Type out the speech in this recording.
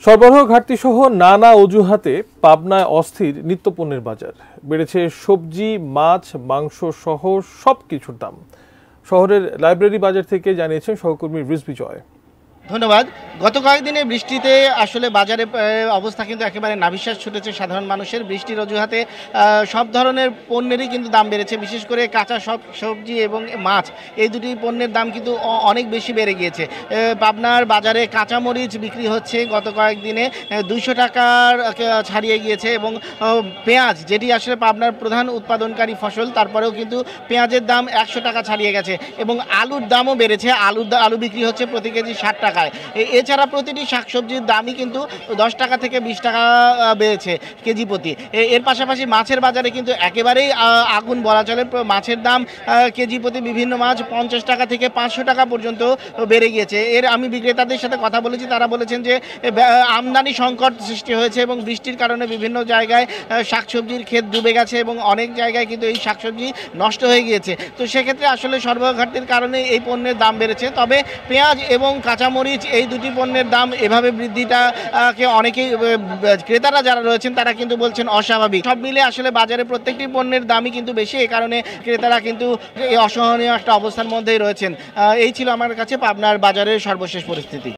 সরবরাহ ঘাটতি সহ নানা অজুহাতে পাবনায় অস্থির নিত্যপণ্যের বাজার। বেড়েছে সবজি, মাছ, মাংস সহ সবকিছুর দাম। শহরের লাইব্রেরি বাজার থেকে জানিয়েছেন সহকর্মী রিজভী জয়। ধন্যবাদ। গত কয়েকদিনে বৃষ্টিতে আসলে বাজারে অবস্থা কিন্তু একেবারে নাভিশ্বাস ছুটেছে সাধারণ মানুষের। বৃষ্টির অজুহাতে সব ধরনের পণ্যেরই কিন্তু দাম বেড়েছে। বিশেষ করে কাঁচা সবজি এবং মাছ, এই দুটি পণ্যের দাম কিন্তু অনেক বেশি বেড়ে গিয়েছে। পাবনার বাজারে কাঁচামরিচ বিক্রি হচ্ছে গত কয়েকদিনে 200 টাকার ছাড়িয়ে গিয়েছে এবং পেঁয়াজ, যেটি আসলে পাবনার প্রধান উৎপাদনকারী ফসল, তারপরেও কিন্তু পেঁয়াজের দাম 100 টাকা ছাড়িয়ে গেছে এবং আলুর দামও বেড়েছে। আলু বিক্রি হচ্ছে প্রতি কেজি 60 টাকা। এছাড়া প্রতিটি শাকসবজির দামই কিন্তু 10 টাকা থেকে 20 টাকা বেড়েছে কেজি প্রতি। এর পাশাপাশি মাছের বাজারে কিন্তু একেবারেই আগুন বলা চলে। মাছের দাম কেজি প্রতি বিভিন্ন মাছ 50 টাকা থেকে 500 টাকা পর্যন্ত বেড়ে গিয়েছে। আমি বিক্রেতাদের সাথে কথা বলেছি, তারা বলেছেন যে আমদানি সংকট সৃষ্টি হয়েছে এবং বৃষ্টির কারণে বিভিন্ন জায়গায় শাকসবজির ক্ষেত ডুবে গেছে এবং অনেক জায়গায় কিন্তু এই শাকসবজি নষ্ট হয়ে গিয়েছে। তো সেক্ষেত্রে আসলে সরবরাহ ঘাটতির কারণে এই পণ্যের দাম বেড়েছে। তবে পেঁয়াজ এবং কাঁচামরিচ, এই দুটি পণ্যের দাম এভাবে বৃদ্ধিটাকে অনেকেই, ক্রেতারা যারা রয়েছেন তারা কিন্তু বলছেন অস্বাভাবিক। সব মিলে আসলে বাজারে প্রত্যেকটি পণ্যের দামই কিন্তু বেশি, এই কারণে ক্রেতারা কিন্তু এই অসহনীয় একটা অবস্থার মধ্যেই রয়েছেন। এই ছিল আমার কাছে পাবনার বাজারের সর্বশেষ পরিস্থিতি।